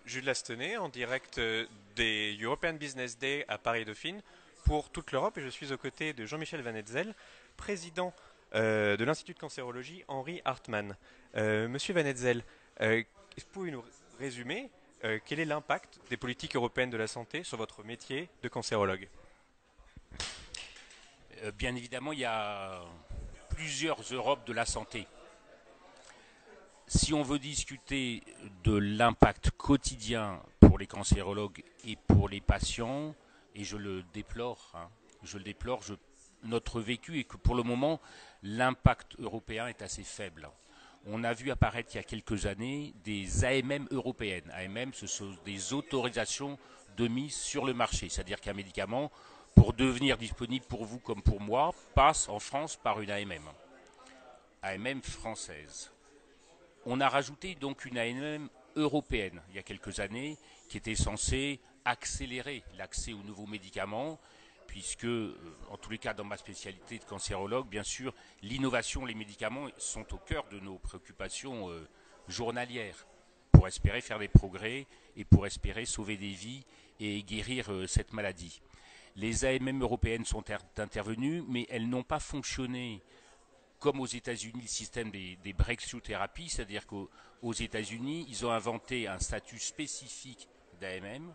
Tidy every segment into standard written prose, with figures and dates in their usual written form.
Jules Lastenay en direct des European Business Day à Paris-Dauphine pour toute l'Europe et je suis aux côtés de Jean-Michel Van Hetzel, président de l'Institut de cancérologie Henri Hartmann. Monsieur Van Hetzel, pouvez-vous nous résumer quel est l'impact des politiques européennes de la santé sur votre métier de cancérologue? Bien évidemment, il y a plusieurs Europes de la santé. Si on veut discuter de l'impact quotidien pour les cancérologues et pour les patients, et je le déplore, notre vécu est que pour le moment, l'impact européen est assez faible. On a vu apparaître il y a quelques années des AMM européennes. AMM, ce sont des autorisations de mise sur le marché, c'est-à-dire qu'un médicament, pour devenir disponible pour vous comme pour moi, passe en France par une AMM. AMM française. On a rajouté donc une AMM européenne il y a quelques années qui était censée accélérer l'accès aux nouveaux médicaments puisque, en tous les cas dans ma spécialité de cancérologue, bien sûr, l'innovation, les médicaments sont au cœur de nos préoccupations journalières pour espérer faire des progrès et pour espérer sauver des vies et guérir cette maladie. Les AMM européennes sont intervenues, mais elles n'ont pas fonctionné comme aux États-Unis, le système des breakthrough thérapies, c'est-à-dire qu'aux États-Unis, ils ont inventé un statut spécifique d'AMM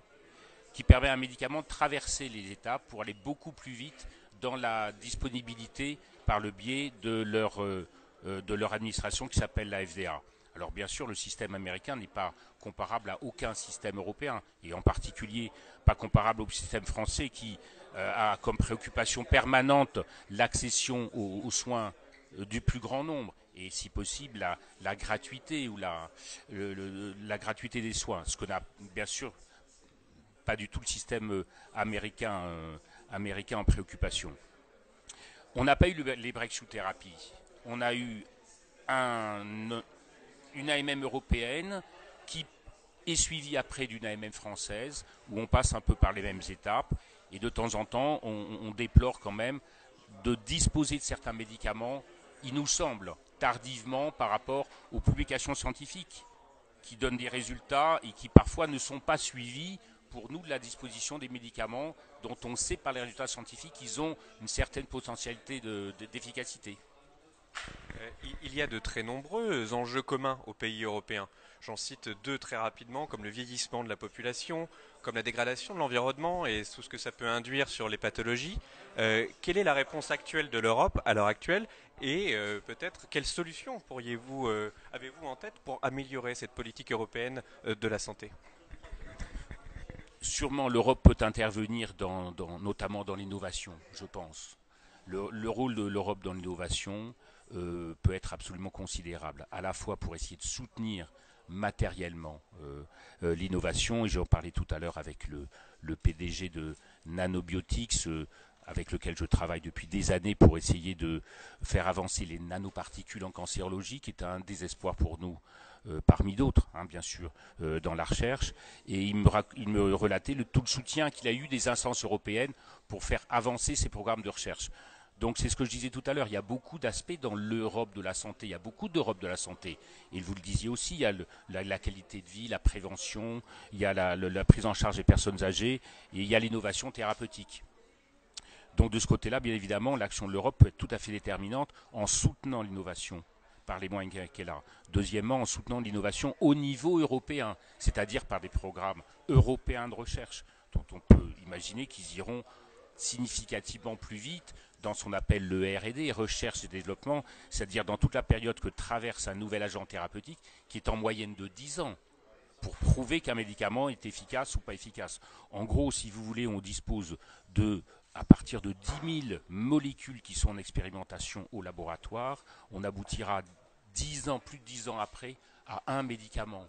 qui permet à un médicament de traverser les étapes pour aller beaucoup plus vite dans la disponibilité par le biais de leur administration qui s'appelle la FDA. Alors bien sûr, le système américain n'est pas comparable à aucun système européen, et en particulier pas comparable au système français qui a comme préoccupation permanente l'accession aux soins du plus grand nombre et si possible la gratuité ou la gratuité des soins, ce que n'a bien sûr pas du tout le système américain en préoccupation. On n'a pas eu les breakthrough thérapies. On a eu une AMM européenne qui est suivie après d'une AMM française où on passe un peu par les mêmes étapes et de temps en temps on déplore quand même de disposer de certains médicaments, il nous semble, tardivement par rapport aux publications scientifiques qui donnent des résultats et qui parfois ne sont pas suivis pour nous de la disposition des médicaments dont on sait par les résultats scientifiques qu'ils ont une certaine potentialité d'efficacité. Il y a de très nombreux enjeux communs aux pays européens. J'en cite deux très rapidement, comme le vieillissement de la population, comme la dégradation de l'environnement et tout ce que ça peut induire sur les pathologies. Quelle est la réponse actuelle de l'Europe à l'heure actuelle et peut-être quelles solutions avez-vous en tête pour améliorer cette politique européenne de la santé? Sûrement l'Europe peut intervenir notamment dans l'innovation, je pense. Le rôle de l'Europe dans l'innovation peut être absolument considérable, à la fois pour essayer de soutenir matériellement l'innovation, et j'en parlais tout à l'heure avec le PDG de Nanobiotics, avec lequel je travaille depuis des années pour essayer de faire avancer les nanoparticules en cancérologie, qui est un désespoir pour nous parmi d'autres, bien sûr, dans la recherche. Et il me relatait tout le soutien qu'il a eu des instances européennes pour faire avancer ces programmes de recherche. Donc c'est ce que je disais tout à l'heure, il y a beaucoup d'aspects dans l'Europe de la santé, il y a beaucoup d'Europe de la santé. Et vous le disiez aussi, il y a la qualité de vie, la prévention, il y a la prise en charge des personnes âgées, et il y a l'innovation thérapeutique. Donc de ce côté-là, bien évidemment, l'action de l'Europe peut être tout à fait déterminante en soutenant l'innovation par les moyens qu'elle a. Deuxièmement, en soutenant l'innovation au niveau européen, c'est-à-dire par des programmes européens de recherche, dont on peut imaginer qu'ils iront significativement plus vite dans ce qu'on appelle le R&D, recherche et développement, c'est-à-dire dans toute la période que traverse un nouvel agent thérapeutique, qui est en moyenne de 10 ans, pour prouver qu'un médicament est efficace ou pas efficace. En gros, si vous voulez, on dispose à partir de 10 000 molécules qui sont en expérimentation au laboratoire, on aboutira 10 ans, plus de 10 ans après, à un médicament.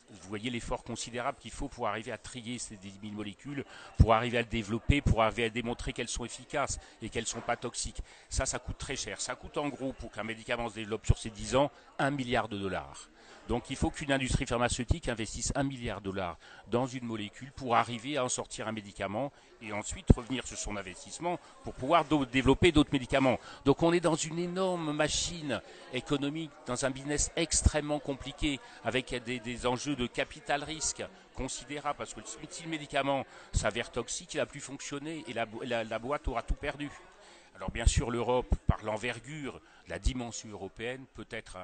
Vous voyez l'effort considérable qu'il faut pour arriver à trier ces 10 000 molécules, pour arriver à le développer, pour arriver à démontrer qu'elles sont efficaces et qu'elles ne sont pas toxiques. Ça coûte très cher. Ça coûte en gros, pour qu'un médicament se développe sur ces 10 ans, 1 milliard de dollars. Donc il faut qu'une industrie pharmaceutique investisse 1 milliard de dollars dans une molécule pour arriver à en sortir un médicament et ensuite revenir sur son investissement pour pouvoir développer d'autres médicaments. Donc on est dans une énorme machine économique, dans un business extrêmement compliqué avec des enjeux de capital risque considérables parce que si le médicament s'avère toxique, il ne va plus fonctionner et la boîte aura tout perdu. Alors bien sûr, l'Europe, par l'envergure, la dimension européenne, peut être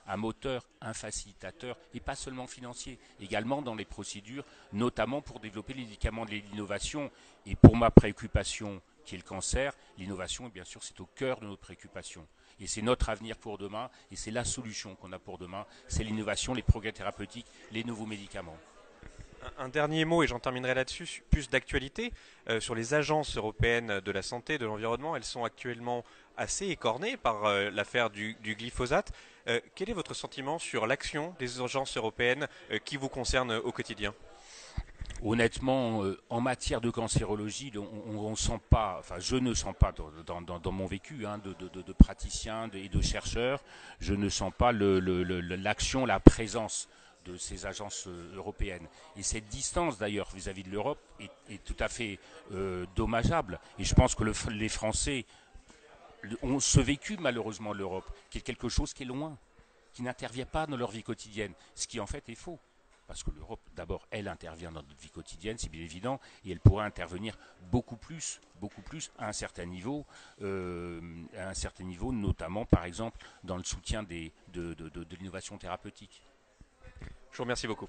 un moteur, un facilitateur, et pas seulement financier, également dans les procédures, notamment pour développer les médicaments de l'innovation. Et pour ma préoccupation, qui est le cancer, l'innovation, bien sûr, c'est au cœur de notre préoccupation. Et c'est notre avenir pour demain, et c'est la solution qu'on a pour demain, c'est l'innovation, les progrès thérapeutiques, les nouveaux médicaments. Un dernier mot, et j'en terminerai là-dessus, plus d'actualité, sur les agences européennes de la santé, de l'environnement. Elles sont actuellement assez écornées par l'affaire du glyphosate. Quel est votre sentiment sur l'action des agences européennes qui vous concerne au quotidien? Honnêtement, en matière de cancérologie, on sent pas, enfin je ne sens pas dans mon vécu de praticien et de chercheur, je ne sens pas l'action, la présence de ces agences européennes. Et cette distance d'ailleurs vis-à-vis de l'Europe est tout à fait dommageable. Et je pense que les Français ont ce vécu malheureusement de l'Europe, qui est quelque chose qui est loin, qui n'intervient pas dans leur vie quotidienne, ce qui en fait est faux. Parce que l'Europe, d'abord, elle intervient dans notre vie quotidienne, c'est bien évident, et elle pourrait intervenir beaucoup plus à un certain niveau, notamment, par exemple, dans le soutien de l'innovation thérapeutique. Je vous remercie beaucoup.